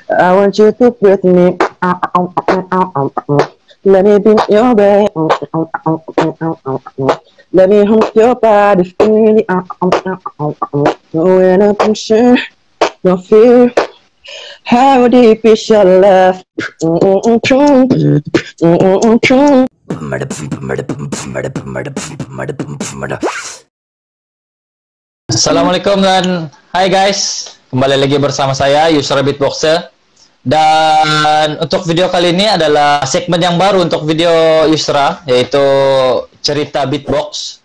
I want you to breathe me. Let me be your babe. Let me hold your body freely. No inhibition, no fear. How deep is your love? Assalamualaikum dan hai guys, kembali lagi bersama saya Yusra Beatboxer. Dan untuk video kali ini adalah segmen yang baru untuk video Yusra, yaitu cerita beatbox.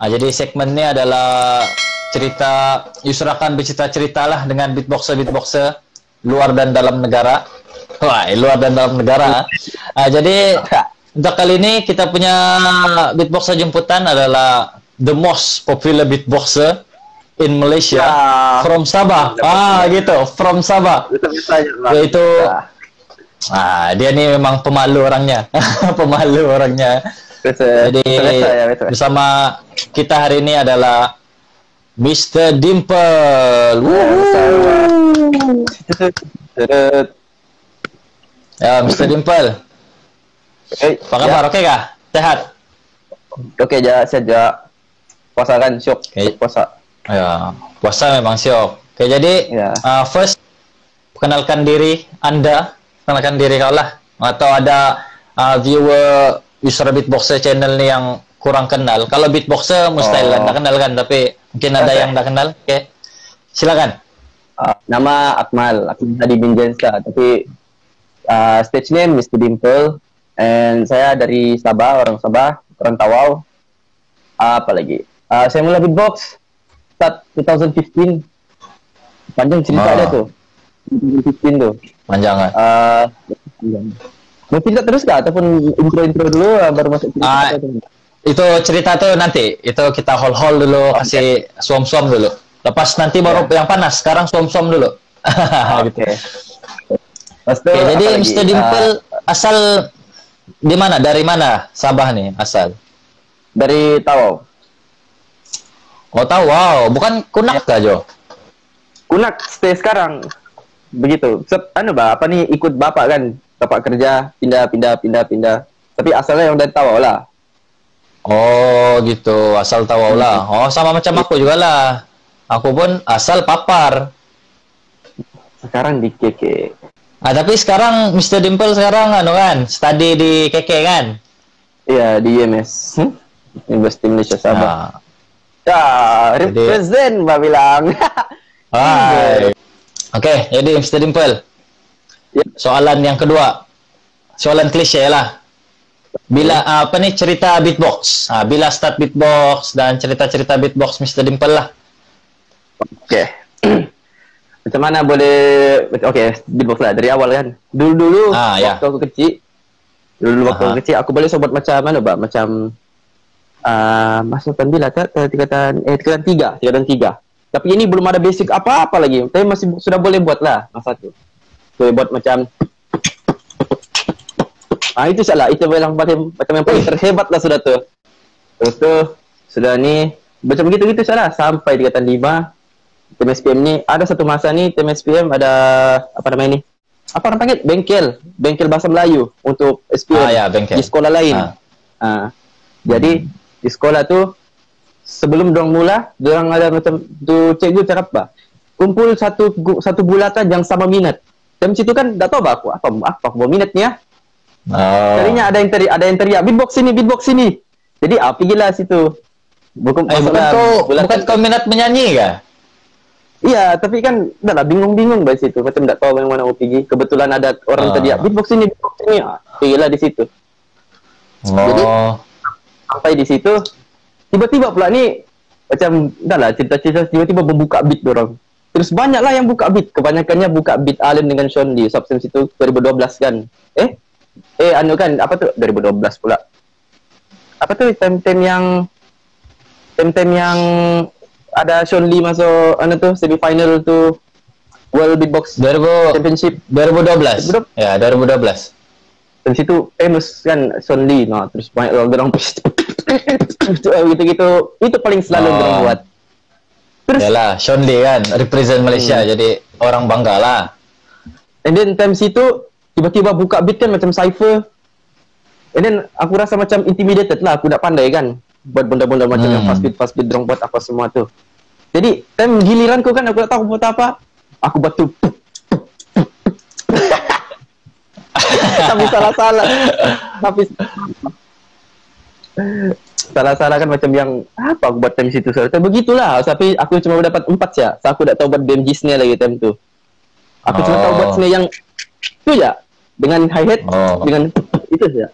Nah, jadi segmen ini adalah cerita Yusra akan bercerita-cerita lah dengan beatboxer luar dan dalam negara. Wah, luar dan dalam negara. Nah, jadi untuk kali ini kita punya beatboxer jemputan adalah the most popular beatboxer in Malaysia, from Sabah. Gitu, from Sabah. Yaitu dia nih memang pemalu orangnya. Pemalu orangnya. Jadi bersama kita hari ini adalah Mr. Dimple. Ya, Mr. Dimple. Apa kabar? Oke kah? Sehat? Oke, sehat. Puasa kan syok. Puasa. Ya, puasa memang syok. Oke, jadi first kenalkan diri Anda, kenalkan diri kau lah. Atau ada viewer Yusra Beatboxer channel nih yang kurang kenal. Kalau Beatboxer mustahil Anda kenal kan, tapi mungkin ada yang tak kenal. Oke, silakan. Nama Akmal, aku tadi Binjensa, tapi stage name Mr. Dimple, and saya dari Sabah, orang Sabah, orang Tawau. Apa lagi? Saya mulai beatbox start 2015. Panjang cerita ada tuh. 2015 tuh. Panjang kan? Mau cerita terus kah? Ataupun intro dulu baru masuk cerita? Itu cerita tuh nanti. Itu kita hold dulu, kasih suam-suam dulu. Lepas nanti baru yang panas. Sekarang suam-suam dulu. Gitu. Jadi Mr. Dimple asal di mana? Dari mana? Sabah nih asal? Dari Tawau. Oh, Tawau, bukan Kunak kah, Jo? Kunak stay sekarang. Begitu. Apa nih ikut bapak kan? Bapak kerja pindah. Tapi asalnya yang dari Tawau lah. Oh, gitu. Asal Tawau lah. Oh, sama macam aku juga lah. Aku pun asal Papar. Sekarang di KK. Tapi sekarang Mr. Dimple sekarang kan, study di KK kan? Iya, di IMS. University Malaysia Sabah. Represent Mbak bilang. Hai. Oke, jadi Mr. Dimple. Soalan yang kedua. Soalan klise lah. Bila cerita beatbox. Bila start beatbox dan cerita-cerita beatbox Mr. Dimple lah. Oke. Macam mana boleh beatbox lah dari awal kan. Dulu waktu aku kecil. Waktu aku kecil aku boleh sobat macam mana, Mbak? Macam masukan bila tingkatan 3. Tapi ini belum ada basic apa-apa lagi. Tapi masih sudah boleh buat lah masa tu. Boleh buat macam itu salah. Itu yang paling terhebat lah sudah tu. Terus tu sudah ni macam gitu salah sampai tingkatan 5. TMSPM ni ada satu masa ni TMSPM ada apa namanya ni? Apa orang panggil? Bengkel bahasa Melayu untuk SPM di sekolah lain. Jadi di sekolah tu sebelum dorang mula, dorang ada macam tu cikgu cakap apa? Kumpul satu bulatan yang sama minat. Dan situ kan tak tahu apa aku minat ni ya. Kalinya ada yang teriak beatbox sini. Jadi pergilah situ. Bukan kau minat menyanyi kah? Iya, tapi kan dah lah bingung dari situ. Macam tak tahu yang mana mau pergi. Kebetulan ada orang teriak beatbox sini. Pergilah di situ. Jadi sampai di situ tiba-tiba pula ni macam dah lah cerita-cerita tiba-tiba membuka beat dorang. Terus banyaklah yang buka beat. Kebanyakannya buka beat Allen dengan Sean Lee. Substance itu 2012 kan. Kan apa tu 2012 pula. Apa tu time-time yang ada Sean Lee masuk semi-final tu World Beatbox Championship 2012. Ya, 2012. Dan situ famous kan Sean Lee. Terus banyak orang gitu-gitu. Itu paling selalu orang buat. Terus yalah, Sean Lee kan represent Malaysia, jadi orang bangga lah. And then time situ tiba-tiba buka beat kan macam cypher. And then aku rasa macam intimidated lah, aku nak pandai kan buat benda-benda macam yang fast beat drum buat apa semua tu. Jadi time giliranku kan aku tak tahu buat apa. Aku batu. Tapi salah-salah. Tapi salah-salah kan macam yang apa aku buat time situ. So, begitulah. Tapi aku cuma dapat 4 ya. So, aku tak tahu buat BMG snare lagi time tu. Aku cuma tahu buat snare yang itu ya, dengan hi-hat, dengan itu saja.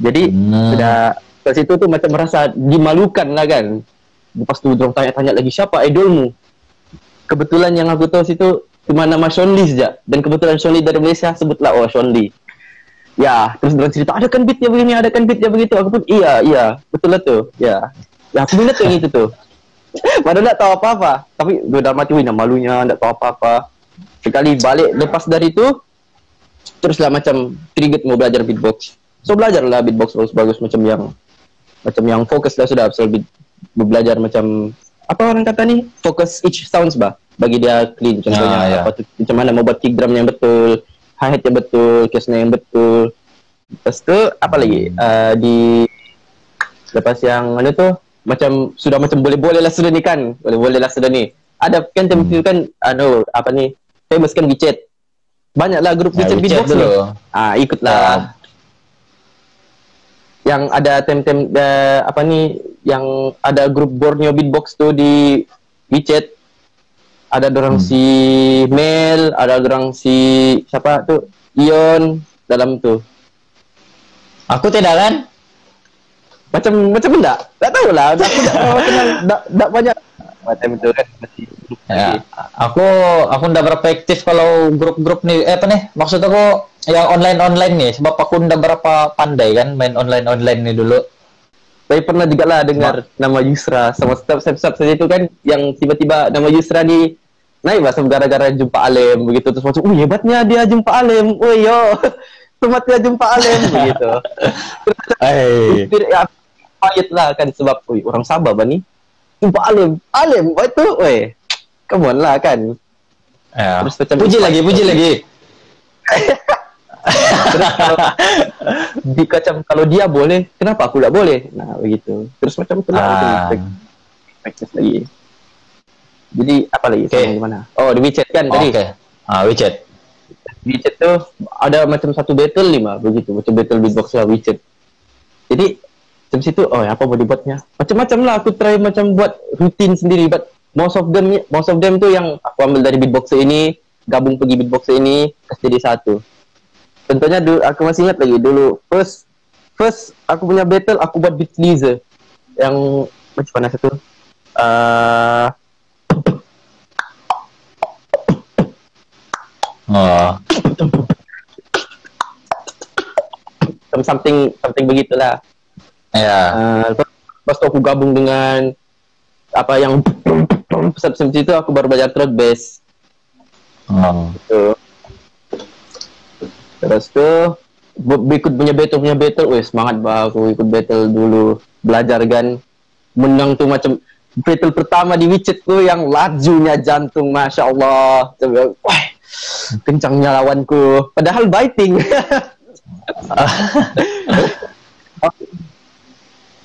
Jadi sudah ke situ tuh macam merasa dimalukan lah kan. Lepas tu dorang tanya-tanya lagi siapa idolmu. Kebetulan yang aku tahu situ cuma nama Sean Lee saja. Dan kebetulan Sean Lee dari Malaysia, sebutlah Sean Lee. Ya, terus dorang cerita ada kan beat dia begini, ada kan beat dia begitu. Aku pun iya, betul lah tuh. Ya aku minat yang itu tuh. Padahal tak tahu apa-apa. Tapi udah mati wih, malunya tak tahu apa-apa. Sekali balik lepas dari itu, teruslah macam trigger mau belajar beatbox. So belajarlah beatbox bagus macam yang fokus lah sudah. So belajar macam apa orang kata nih, fokus each sounds bah, bagi dia clean contohnya. Macam mana mau buat kick drum yang betul, hi-hat yang betul, snare yang betul. Lepas tu apa lagi? Di lepas yang mana tu macam sudah macam boleh-boleh lah sudah ni kan. Boleh-boleh lah sudah ni. Ada kan time kan apa ni? Famous kan WeChat. Banyaklah grup WeChat beatbox ni. Ikutlah. Yang ada tem-tem apa nih, yang ada grup Borneo Beatbox tuh di WeChat. Ada dorang si Mel, ada dorang si siapa tuh, Ion dalam tuh. Aku tidak kan? Macam enggak? Tak tahu lah. Aku tak banyak macam itu kan masih. Ya, aku ndak berapa aktif kalau grup-grup nih. Apa nih? Maksud aku yang online nih, sebab aku ndak berapa pandai kan main online nih dulu. Tapi pernah juga lah dengar nama Yusra sama step saja itu kan, yang tiba-tiba nama Yusra di naik bahasa gara-gara jumpa Alem begitu, terus macam hebatnya dia jumpa Alem. Yo. Selamat dia jumpa Alem begitu. Ya, pahit lah kan sebab orang Sabah nih. Jumpa Alem itu, come on lah kan. Ya. Terus macam puji lagi. Terus kalau dia boleh, kenapa aku tak boleh? Nah begitu. Terus macam itu lah. Practice lagi. Jadi apa lagi? Gimana? Oh di WeChat kan tadi. WeChat. WeChat tuh ada macam satu battle 5 begitu, macam battle beatbox lah WeChat. Jadi macam situ, apa mau dibuatnya? Macam-macam lah aku try macam buat rutin sendiri, but most of them tuh yang aku ambil dari beatbox ini, gabung pergi beatbox ini, kasih jadi satu. Contohnya aku masih ingat lagi dulu first aku punya battle aku buat beat Lisa yang macam mana satu something begitulah. Ya. Pas aku gabung dengan apa yang seperti itu, aku baru belajar throat bass. Gitu. Terus tuh ikut punya battle, semangat bah aku ikut battle dulu, belajar kan, menang tuh macam battle pertama di WeChat tuh yang lajunya jantung, masya Allah, wah kencangnya lawanku, padahal biting.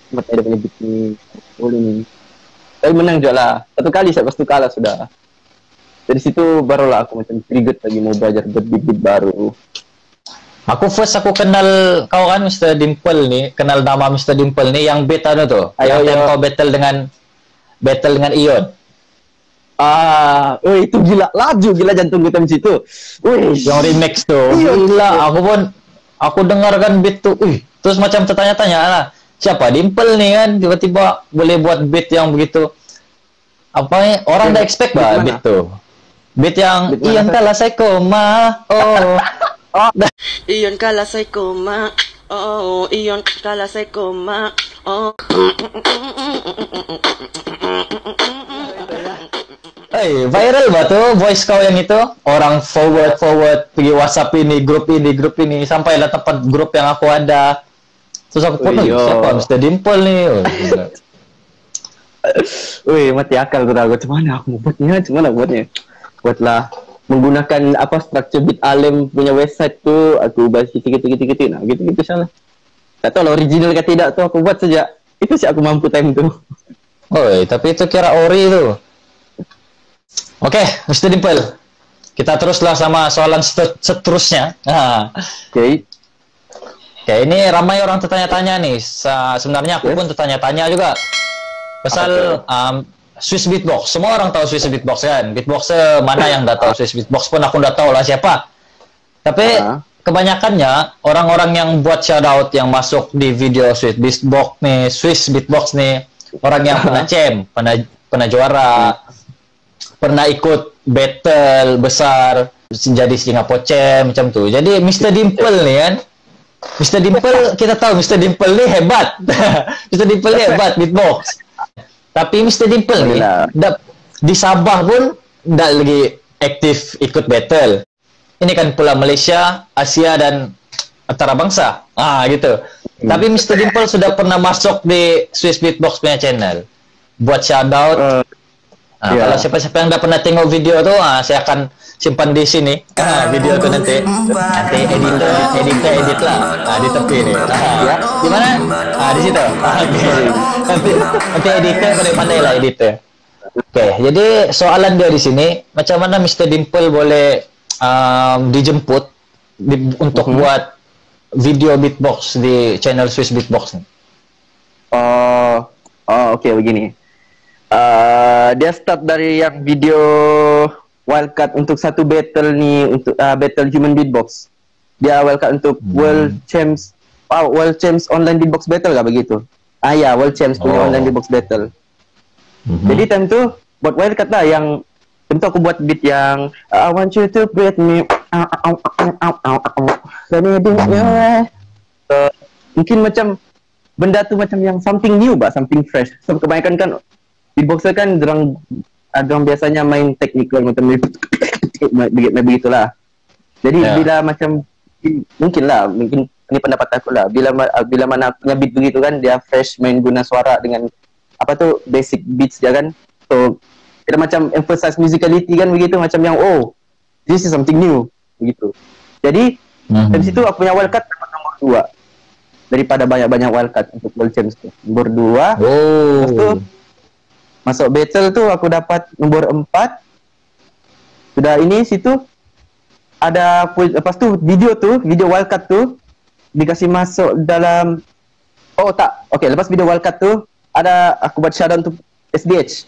Mati ada punya beat ni, tapi menang juga lah, satu kali saya pasti kalah sudah. Dari situ barulah aku macam trigger lagi mau belajar beat baru. Aku kenal kau kan Mr. Dimple nih, kenal nama Mr. Dimple nih yang beta tuh, yang tempo battle dengan Ion. Itu gila jantung kita di situ. Yang remix tuh, gila. Aku dengarkan beat tuh, terus macam tertanya-tanya lah, siapa Dimple nih kan, tiba-tiba boleh buat beat yang begitu. Apa nih? Orang udah expect bah beat tuh. Beat yang Ion kalah saya koma. Iyon kalah saya koma. Iyon kalah saya koma. Viral ba tuh voice kau yang itu? Orang forward pergi WhatsApp ini, grup ini sampai lah tempat grup yang aku ada. Terus aku pun siapa Mr. Dimple nih. Mati akal tuh aku. Cuman aku mau buatnya, buatlah. menggunakan apa structure Beat Alem punya website tu, aku ubah gitu nah gitu salah. Tak tahu lah original ke tidak tu, aku buat saja. Itu sih aku mampu time tu. Oi, tapi itu kira ori itu. Oke, Mr. Dimple. Kita teruslah sama soalan seterusnya. Nah, Okay. oke, ini ramai orang tertanya-tanya nih. Sebenarnya aku pun tertanya-tanya juga. Pasal Swiss Beatbox. Semua orang tahu Swiss Beatbox kan. Beatboxer mana yang dah tahu Swiss Beatbox pun aku udah tahu lah siapa. Tapi kebanyakannya orang-orang yang buat shoutout yang masuk di video Swiss Beatbox nih, orang yang pernah pernah juara, pernah ikut battle besar, jadi Singapore Champ macam tu. Jadi Mr. Dimple nih kan, Mr. Dimple kita tahu Mr. Dimple nih hebat. Mr. Dimple nih hebat beatbox. Tapi Mr. Dimple nih di Sabah pun tidak lagi aktif ikut battle. Ini kan pula Malaysia, Asia dan antarabangsa. Gitu. Tapi Mr. Dimple sudah pernah masuk di Swiss Beatbox punya channel. Buat shoutout. Kalau siapa-siapa yang udah pernah tengok video tuh, saya akan simpan di sini. Video tuh nanti editor edit lah. Di tepi nih. Gimana? Di situ. Nanti editor pandai-pandai lah editor. Oke, jadi soalan dia di sini, macam mana Mr. Dimple boleh dijemput untuk buat video beatbox di channel Swiss Beatbox nih? Oke, begini. Dia start dari yang video wildcard untuk satu battle nih, untuk battle human beatbox. Dia wildcard untuk World Champs online beatbox battle gak begitu? Ya, World Champs punya online beatbox battle. Jadi time tu buat wildcard lah, yang tentu aku buat beat yang I want you to breathe me. Mungkin macam benda tu macam yang something new, something fresh. So kebanyakan kan beatboxer kan dorang biasanya main technical macam begitulah. Jadi bila macam mungkin ini pendapat aku lah, bila mana punya beat begitu kan, dia fresh main guna suara dengan apa tu basic beats dia kan. So kita macam emphasize musicality kan begitu, macam yang this is something new begitu. Jadi dari situ aku punya wildcard dapat nomor 2 daripada banyak-banyak wildcard untuk World Champs tu. Nomor 2. Lepas tu masuk battle tu aku dapat nomor 4. Sudah ini situ ada, lepas tu video wildcard tu dikasih masuk dalam lepas video wildcard tu ada aku buat shoutout untuk SDH.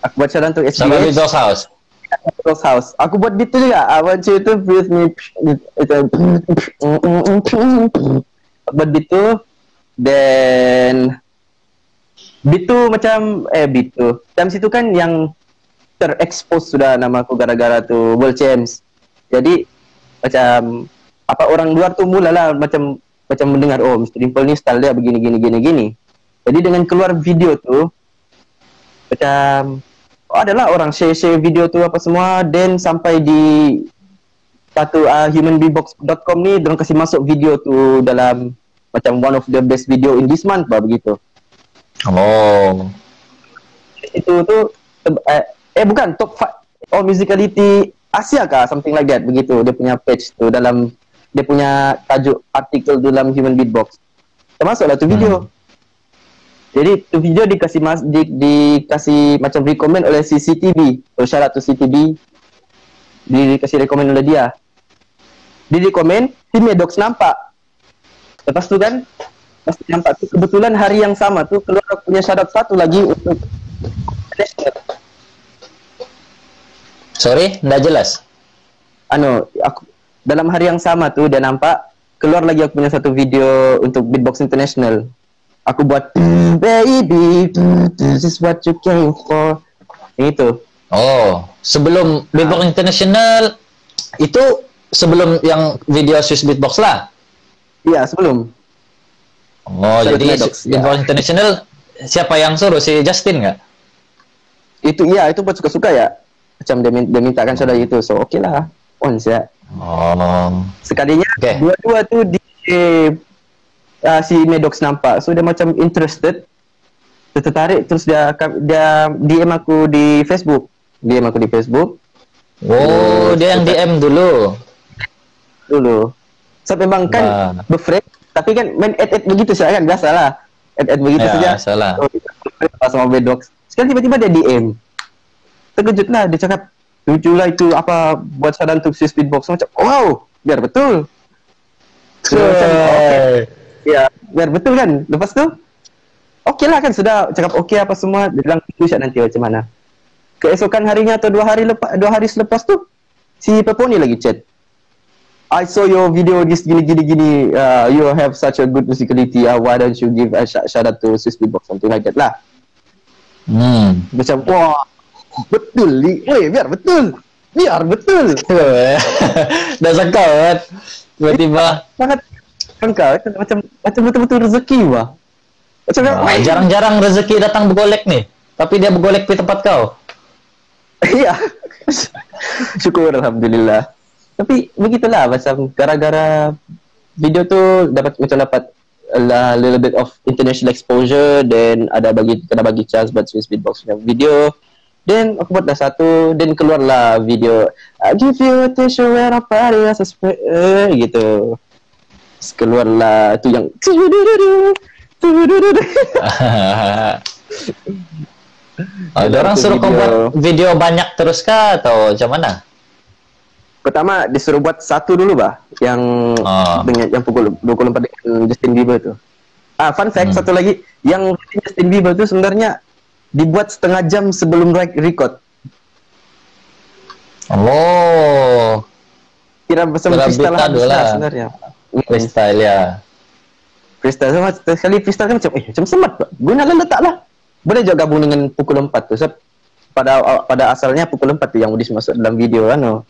Aku buat shoutout untuk SDH. Sama Beatbox House. Aku buat beat tu juga. I want you to breathe me. Buat beat tu, then beat tu macam macam situ kan yang terekspos sudah nama aku gara-gara tu World Champs. Jadi macam apa orang luar tu mulalah macam mendengar Mr. Dimple ni style dia begini. Jadi dengan keluar video tu macam adalah orang share video tu apa semua, then sampai di satu humanbeatbox.com ni dorang kasih masuk video tu dalam macam one of the best video in this month begitu. Itu tu bukan top 5 musicality Asia kah, something like that begitu. Dia punya page tu dalam dia punya tajuk artikel dalam Human Beatbox. Termasuklah tu video. Jadi tu video dikasih macam recommend oleh CCTV. So shout out to CCTV. Dikasih recommend oleh dia. Dia recommend, si Medox nampak. Lepas tu kan, pas nampak tu kebetulan hari yang sama tu keluar aku punya shout out satu lagi untuk Sorry, enggak jelas. Aku dalam hari yang sama tu dia nampak keluar lagi aku punya satu video untuk Beatbox International. Aku buat baby, this is what you came for. Itu. Sebelum Beatbox International itu sebelum yang video Swiss Beatbox lah. Iya, sebelum. Jadi Beatbox International siapa yang suruh, si Justin nggak? Itu buat suka-suka ya. Macam dia mintakan saudara itu. So okey lah. Ya. Sekalinya dua-dua tu si Medox nampak, so dia macam interested, tertarik, terus dia DM aku di Facebook, Oh, dia yang DM dulu. So memang kan befriend, tapi kan main add begitu saja kan, biasa lah. Add begitu Ya, saja. salah. Oh, pas sama Bedox. Sekarang tiba-tiba dia DM. Terkejut lah, dia cakap, lucu lah itu apa buat saran untuk si Speedbox. Macam, wow, biar betul. So, macam, okay. Ya, biar betul kan. Lepas tu, okey lah kan, sudah cakap okey apa semua. Dia bilang, tunggu nanti macam mana. Keesokan harinya atau 2 hari selepas tu, si Peponi lagi chat. I saw your video this gini. You have such a good musicality. Why don't you give a shout out to Swiss Beatbox, something like that lah. Macam wah betul ni. Biar betul. Dah sangka kan tiba-tiba. Sangat sangka macam betul-betul rezeki bah. Macam jarang-jarang rezeki datang bergolek nih. Tapi dia bergolek di tempat kau. Iya. Syukur alhamdulillah. Tapi begitulah, macam gara-gara video tu dapat a little bit of international exposure, then kena bagi chance buat Swiss Beatbox punya video. Then aku buatlah satu, then keluarlah video I give you attention when I party as a gitu. Terus keluarlah tu yang ada orang suruh kau buat video banyak terus kah atau macam mana? Pertama disuruh buat satu dulu bah, yang dengan yang pukul 24 dengan Justin Bieber tu. Fun fact satu lagi, yang Justin Bieber tu sebenarnya dibuat setengah jam sebelum record. Oh. Kira freestyle lah sebenarnya. Freestyle ya. Freestyle sama sekali freestyle kan macam semat. Gunalah letaklah. Boleh juga gabung dengan pukul 4 tu. Sebab pada asalnya pukul 4 tu yang udah masuk dalam video kan.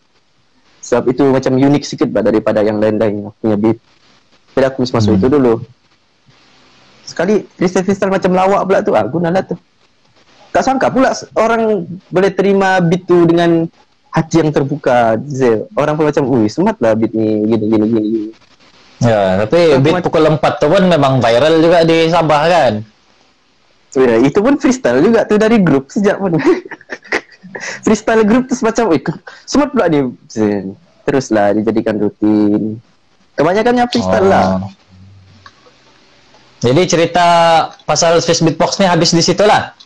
Sebab itu macam unik sikit bah daripada yang lain-lain punya beat. Jadi aku masuk itu dulu. Sekali freestyle macam lawak pula tu, gunalah tu. Tak sangka pula orang boleh terima beat tu dengan hati yang terbuka. Orang pun macam, smart lah beat ni, gini. Ya, tapi beat pukul 4 tu pun memang viral juga di Sabah kan? Ya, itu pun freestyle juga tu dari grup sejak pun. Freestyle grup tu semacam, smart pula ni. Teruslah dijadikan rutin. Kebanyakannya freestyle lah. Jadi cerita pasal Swiss Beatbox ni habis di situ lah?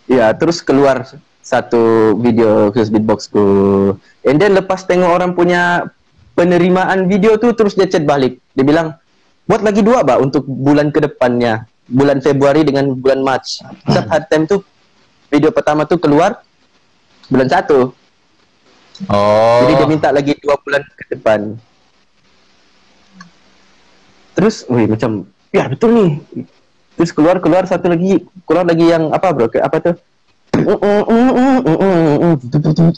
Ya, terus keluar satu video Swiss Beatbox tu. And then lepas tengok orang punya penerimaan video tu, terus dia chat balik. Dia bilang, buat lagi 2 bah untuk bulan kedepannya. Bulan Februari dengan bulan Mac. Setiap hard time tu, video pertama tu keluar bulan 1. Jadi dia minta lagi 2 bulan ke depan. Terus, macam, ya betul ni. Terus keluar satu lagi, yang apa bro? Apa tu?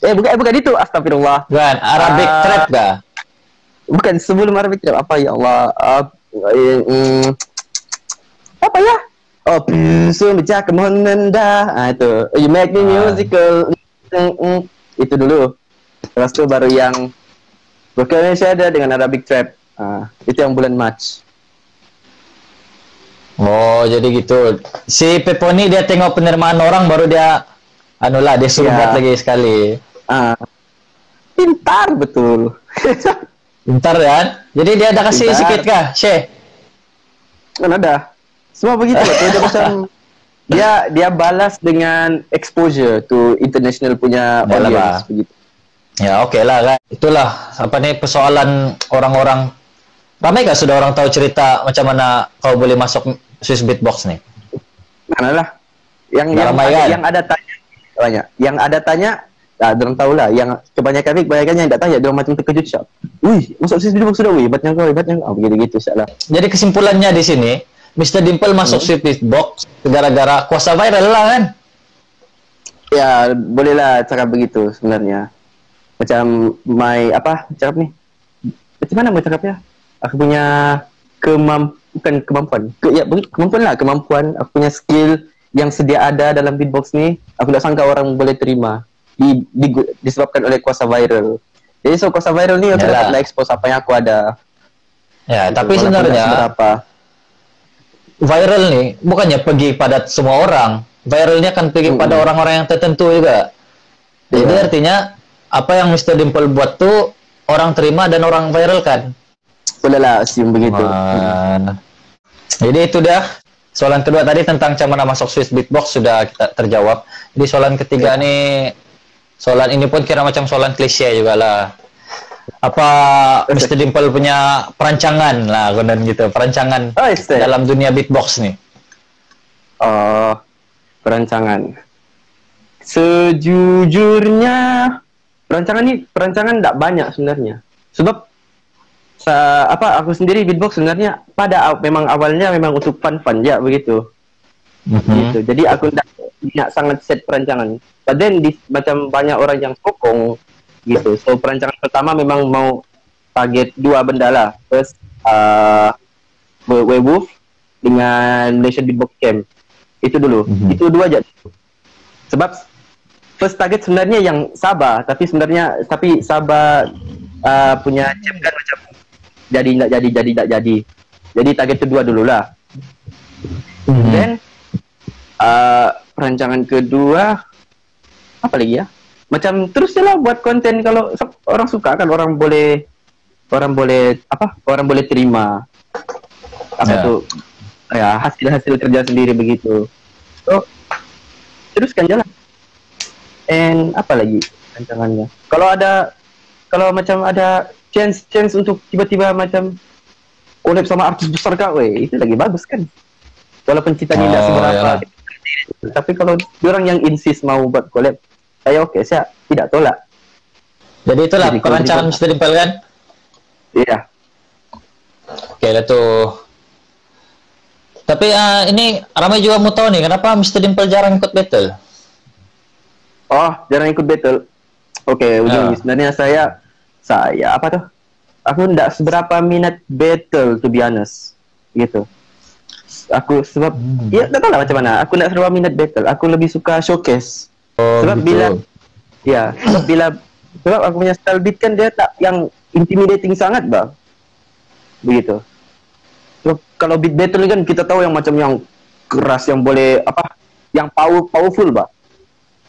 Bukan itu, astagfirullah. Bukan, Arabic trap dah. Bukan, sebelum Arabic trap. Apa ya Allah? Apa ya? Bisa baca kemohonan dah. Itu. You make me musical. Itu dulu. Lepas tu baru yang Broken Indonesia ada dengan Arabic trap. Itu yang bulan Mac. Oh, jadi gitu. Si Peponi dia tengok penerimaan orang baru dia dia suruh buat lagi sekali. Pintar betul. Pintar kan? Jadi dia ada kasih sikit kah? Syekh? Kan ada. Semua begitu lah. Dia macam dia balas dengan exposure to international punya audience begitu. Ya, okey lah kan. Itulah persoalan orang-orang. Ramai gak sudah orang tahu cerita macam mana kau boleh masuk Swiss Beatbox nih? Manalah. Yang ada tanya banyak. Yang ada tanya, dorang tahulah. Yang kebanyakan yang tak tanya, dorang macam terkejut siap. Masuk Swiss Beatbox sudah, hebatnya kau. Begitu siap lah. Jadi kesimpulannya di sini, Mr. Dimple masuk Swiss Beatbox gara-gara kuasa viral lah kan? Ya, bolehlah cakap begitu sebenarnya. Macam cakap ni? Macam mana mau cakap ya? Aku punya kemampuan. Kemampuan. Aku punya skill yang sedia ada dalam beatbox ni. Aku tak sangka orang boleh terima. Disebabkan oleh kuasa viral. Jadi kuasa viral ni aku dapat expose apa yang aku ada. Ya, tapi sebenarnya viral nih bukannya pergi pada semua orang. Viralnya akan pergi pada orang-orang yang tertentu juga. Jadi artinya apa yang Mr. Dimple buat tuh orang terima dan orang viral kan? Boleh lah assume begitu. Jadi itu dah. Soalan kedua tadi tentang macam mana masuk Swiss Beatbox sudah kita terjawab. Jadi soalan ketiga nih, soalan ini pun kira macam soalan klise juga lah. Apa Mr. Dimple punya perancangan lah, konon gitu, perancangan dalam dunia beatbox nih? Perancangan. Sejujurnya perancangan tidak banyak sebenarnya. Sebab aku sendiri beatbox sebenarnya memang awalnya memang untuk fun ya begitu. Gitu. Jadi aku tidak sangat set perancangan. But then macam banyak orang yang sokong gitu. So perancangan pertama memang mau target dua benda lah. First Werewolf dengan Malaysian Beatbox Camp. Itu dulu. Itu dua aja. Sebab first target sebenarnya yang Sabah, tapi Sabah punya camp kan macam jadi tak jadi. Jadi target kedua dululah. Then perancangan kedua apa lagi ya? Macam terus lah buat konten, kalau orang suka kan orang boleh terima tuh ya hasil kerja sendiri begitu. So teruskan jalan. And apa lagi rancangannya? Kalau macam ada chance untuk tiba-tiba macam collab sama artis besar kak, itu lagi bagus kan. Walaupun citanya tidak seberapa. Tapi kalau orang yang insist mau buat collab, saya tidak tolak. Jadi itulah perancangan Mr. Dimple kan? Iya. Oke lah tuh. Tapi ini ramai juga mau tahu nih, kenapa Mr. Dimple jarang ikut battle? Jarang ikut battle. Oke, sebenarnya saya apa tuh? Aku tidak seberapa minat battle, to be honest. Gitu. Aku sebab ya tak tahu lah macam mana. Aku tidak seberapa minat battle. Aku lebih suka showcase. Sebab gitu. sebab aku punya style beat kan dia tak yang intimidating sangat, bang. Begitu. So, kalau beat battle kan kita tahu yang macam yang keras, yang boleh yang powerful, bang.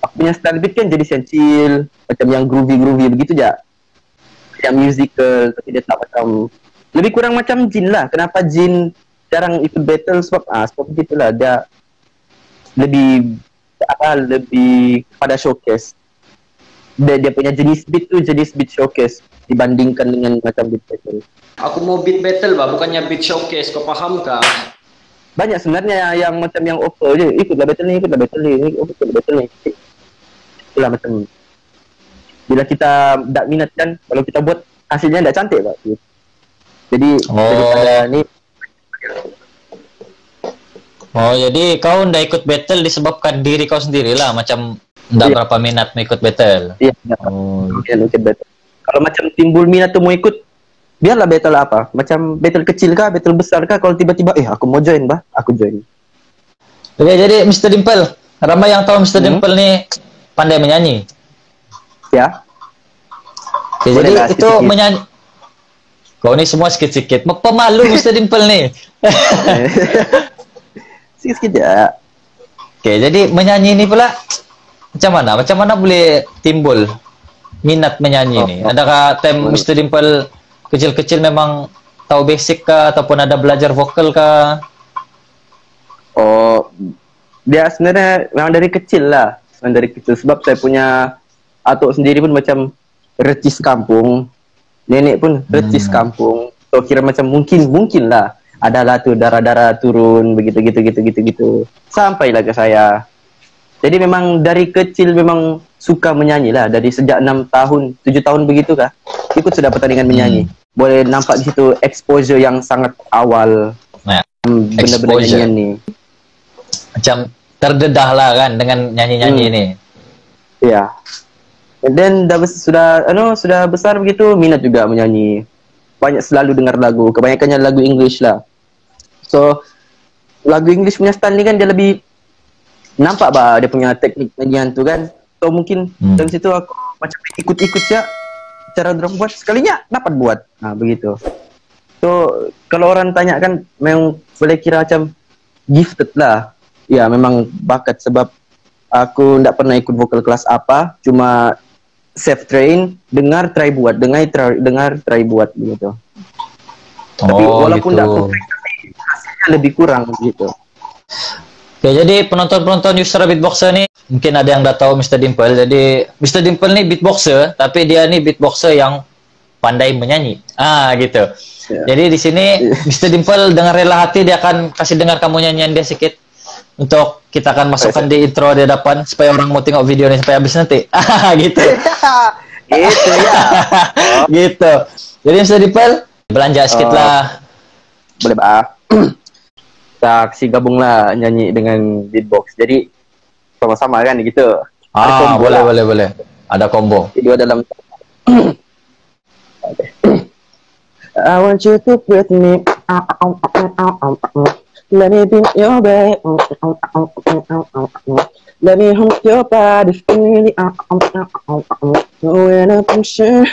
Aku punya style beat kan jadi chill, macam yang groovy begitu aja. Yang musical, tapi dia tak macam lebih kurang macam Jin lah. Kenapa Jin jarang ikut battle? Sebab begitulah, dia lebih pada showcase. Dia punya jenis beat showcase dibandingkan dengan macam beat battle. Aku mau beat battle, bukannya beat showcase, kau paham kah? Banyak sebenarnya yang macam yang offer je, ikutlah battle ni. Itulah macam bila kita tak minat kan, kalau kita buat hasilnya tak cantik, Pak. Jadi daripada ni. Jadi kau ndak ikut battle disebabkan diri kau sendirilah, macam ndak berapa minat mau ikut battle. Iya. Ikut battle. Kalau macam timbul minat tu mau ikut, biarlah battle apa. Macam battle kecil kah, battle besar kah, kalau tiba-tiba aku mau join, aku join. Oke, jadi Mr. Dimple, ramai yang tahu Mr. Dimple nih pandai menyanyi. Ya. Oke, jadi itu menyanyi. Kau ni semua sikit-sikit. Pemalu Mr. Dimple nih. Sikit-sikit ya. Oke, jadi menyanyi ini pula macam mana boleh timbul minat menyanyi ini? Adakah Mr. Dimple kecil-kecil memang tahu basic kah, ataupun ada belajar vokal kah? Dia sebenarnya memang dari kecil lah. Sebab saya punya atuk sendiri pun macam recis kampung, nenek pun recis kampung. So kira macam mungkin lah adalah tu darah-darah turun begitu sampailah ke saya. Jadi memang dari kecil memang suka menyanyi lah, dari sejak 6 tahun 7 tahun begitu kah ikut sudah pertandingan menyanyi. Boleh nampak di situ exposure yang sangat awal. Benda-benda nyanyian ni macam terdedah lah kan dengan nyanyi-nyanyi ini. Ya. And then sudah besar begitu, minat juga menyanyi. Banyak selalu dengar lagu, kebanyakannya lagu English lah. So lagu English punya style ni kan dia lebih nampak dia punya teknik nyanyian tu kan. So mungkin dari situ aku macam ikut-ikut je cara drum buat, sekalinya dapat buat. Begitu. So kalau orang tanya kan, memang boleh kira macam gifted lah. Ya memang bakat, sebab aku tidak pernah ikut vokal kelas apa, cuma save train, dengar try buat, dengar try buat gitu. Tapi walaupun gitu. tidak perfect, hasilnya lebih kurang gitu. Oke, jadi penonton-penonton Yusra Beatboxer nih, mungkin ada yang udah tahu Mr. Dimple. Jadi Mr. Dimple nih beatboxer, tapi dia nih beatboxer yang pandai menyanyi. Gitu. Ya. Jadi di sini Mr. Dimple dengan rela hati dia akan kasih dengar kamu nyanyian dia sedikit. Untuk kita akan masukkan di intro di depan supaya orang mau tengok video ini sampai habis nanti. Gitu. Gitu ya. Gitu. Jadi Mr. Dimple belanja sedikit lah. Boleh bah. Kita kasih gabung lah nyanyi dengan beatbox. Jadi sama-sama kan gitu. Ada combo boleh. Ada combo. Dua dalam. I want you to breathe me. Let me be your babe. Let me hold your body freely. No inhibition,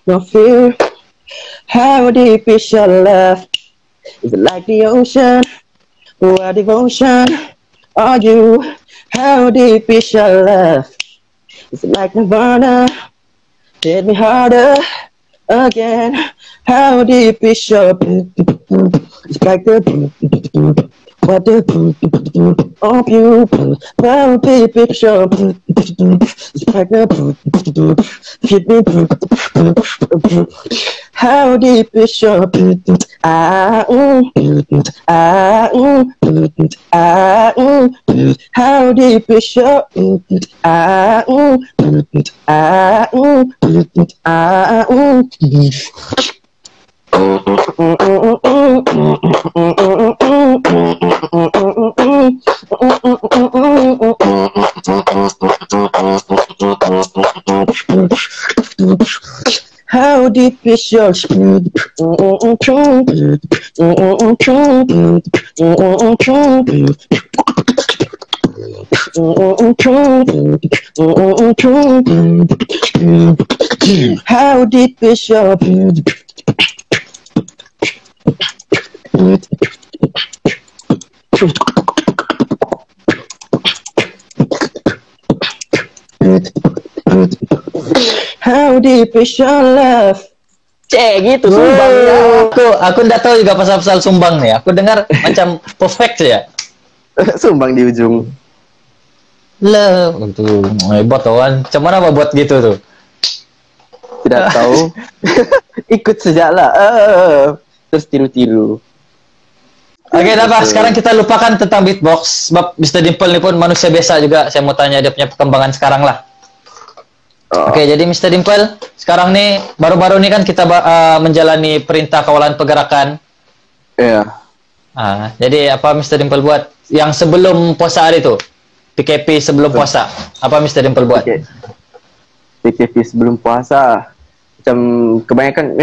no fear. How deep is your love? Is it like the ocean? What devotion are you? How deep is your love? Is it like Nirvana? Hit me harder again. How deep is your it's like the what the of you. How deep is your it's like the hit me. How deep is your how deep is your how deep is your how deep is your how deep is your love? Gitu sumbang ya. Aku nggak tahu juga pasal-pasal sumbang nih. Aku dengar macam perfect ya. Sumbang di ujung. Love itu hebat tuan. Macam mana buat gitu tuh? Tidak tahu. Ikut sejak lah. Terus tiru-tiru. Oke, dah Pak. Sekarang kita lupakan tentang beatbox. Sebab Mr. Dimple ini pun manusia biasa juga. Saya mau tanya dia punya perkembangan sekarang lah. Oke, jadi Mr. Dimple, sekarang nih baru-baru ini kan kita menjalani perintah kawalan pergerakan. Iya. Jadi apa Mr. Dimple buat? Yang sebelum puasa hari itu, PKP sebelum puasa, apa Mr. Dimple buat? PKP sebelum puasa, macam kebanyakan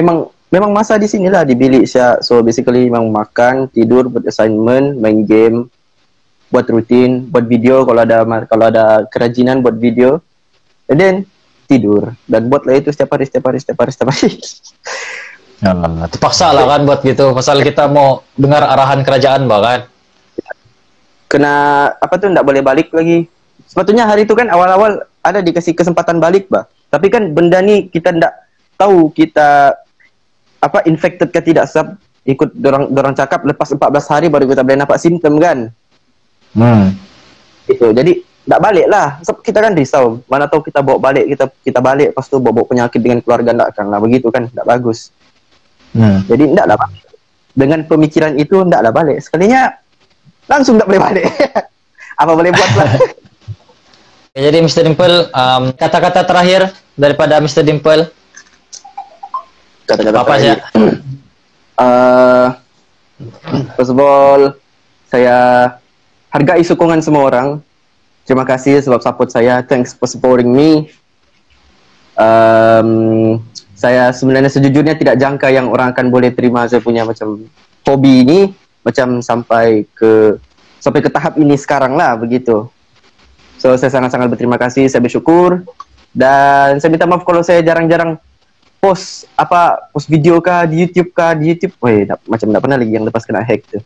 memang masa di sinilah di bilik saya. So basically memang makan, tidur, buat assignment, main game, buat rutin, buat video kalau ada kerajinan buat video, and then tidur dan buatlah itu setiap hari. Terpaksa lah kan buat gitu, pasal kita mau dengar arahan kerajaan bahkan. Kena apa tuh nggak boleh balik lagi. Sepatutnya hari itu kan awal-awal ada dikasih kesempatan balik bah. Tapi kan benda ni kita nggak tahu kita apa infected ke tidak, sebab ikut dorang cakap lepas 14 hari baru kita boleh nampak simptom kan. Itu jadi nggak balik lah. Sebab kita kan risau, mana tahu kita bawa balik, kita balik lepas tu bawa penyakit dengan keluarga, nggak kan lah begitu kan, nggak bagus. Jadi nggak lah balik. Dengan pemikiran itu nggak lah balik. Sekalinya langsung nggak boleh balik. Apa boleh buat lah. Jadi Mr. Dimple, kata-kata terakhir daripada Mr. Dimple. Kata-kata apa terakhir. First of all, saya hargai sokongan semua orang. Terima kasih sebab support saya. Thanks for supporting me. Saya sebenarnya sejujurnya tidak jangka yang orang akan boleh terima saya punya macam hobi ini, macam sampai ke tahap ini sekarang lah begitu. So saya sangat-sangat berterima kasih, saya bersyukur, dan saya minta maaf kalau saya jarang-jarang post video kah di YouTube macam tak pernah lagi yang lepas kena hack tu.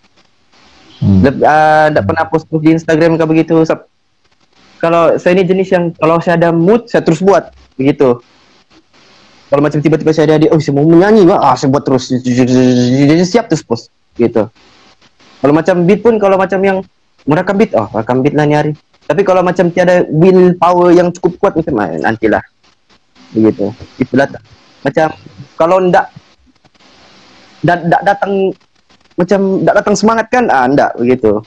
Tak pernah post di Instagram kah begitu. Kalau saya ni jenis yang kalau saya ada mood saya terus buat. begitu. Kalau macam tiba-tiba saya ada oh saya mau menyanyi, saya buat terus, jadi siap terus bos, gitu. Kalau macam beat pun, kalau macam yang merekam beat, rekam beat lah ni hari. Tapi kalau macam tiada will power yang cukup kuat macam nantilah, begitu. Itulah macam kalau ndak datang macam ndak datang semangat kan, ndak begitu.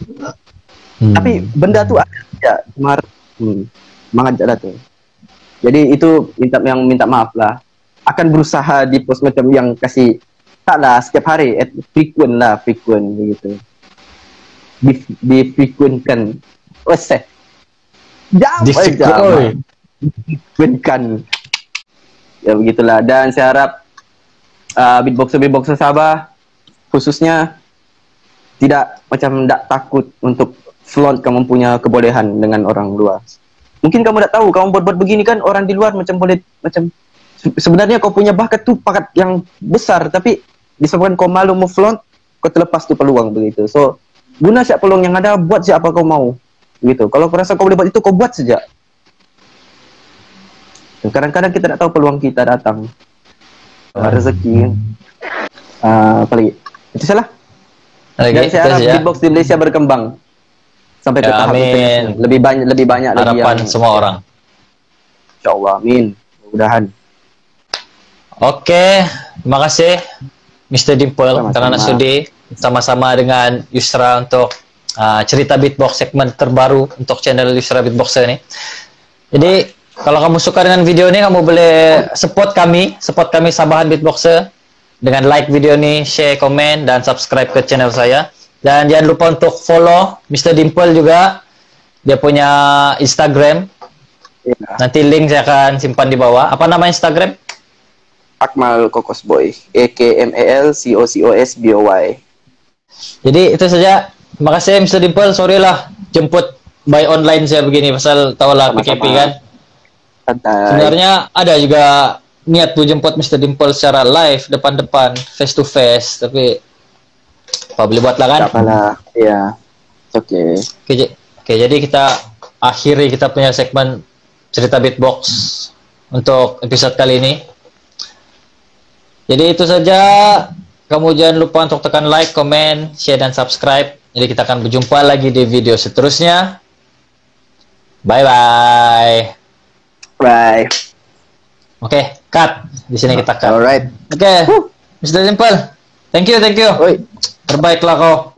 Tapi benda tu ada ya, semangat je lah tu. Jadi itu minta maaf lah. Akan berusaha di post macam yang kasih taklah setiap hari, frequent begitu. Difrequentkan. Difrequentkan. Ya begitulah. Dan saya harap beatboxer Sabah khususnya tidak takut untuk flaunt kamu punya kebolehan dengan orang luar. Mungkin kamu tak tahu, kamu buat begini kan orang di luar macam boleh sebenarnya kau punya bakat tu bakat yang besar, tapi disebabkan kau malu mau flaunt, kau terlepas tu peluang begitu. So guna siap peluang yang ada, buat siapa kau mau gitu. Kalau kau rasa kau boleh buat itu, kau buat saja. Kadang-kadang kita tak tahu peluang kita datang, rezeki. Apa lagi? Itu salah. Dan saya harap beatbox di Malaysia berkembang sampai ke tahap internasional. Lebih banyak harapan lagi yang semua orang. Insyaallah, amin. Mudah-mudahan. Oke, terima kasih Mr. Dimple karena sudi sama-sama dengan Yusra untuk cerita beatbox segmen terbaru untuk channel Yusra Beatboxer ini. Jadi kalau kamu suka dengan video ini, kamu boleh support kami Sabahan Beatboxer dengan like video ini, share, komen, dan subscribe ke channel saya. Dan jangan lupa untuk follow Mr. Dimple juga, dia punya Instagram. Nanti link saya akan simpan di bawah. Apa nama Instagram? Akmal Kokosboy, AKMALCOCOSBOY. Jadi itu saja. Terima kasih Mr. Dimple. Sorry lah jemput by online saya begini, pasal tahulah PKP kan. Santai. Sebenarnya ada juga niat tuh jemput Mr. Dimple secara live depan-depan, face to face, tapi apa boleh buat lah kan? Tak apalah, ya. Oke, jadi kita akhiri kita punya segmen cerita beatbox untuk episode kali ini. Jadi itu saja. Kamu jangan lupa untuk tekan like, comment, share, dan subscribe. Jadi kita akan berjumpa lagi di video seterusnya. Bye-bye. bye. Oke, cut. Di sini kita cut. Alright. Oke, Mr. Dimple. Thank you. Oi. Terbaiklah kau.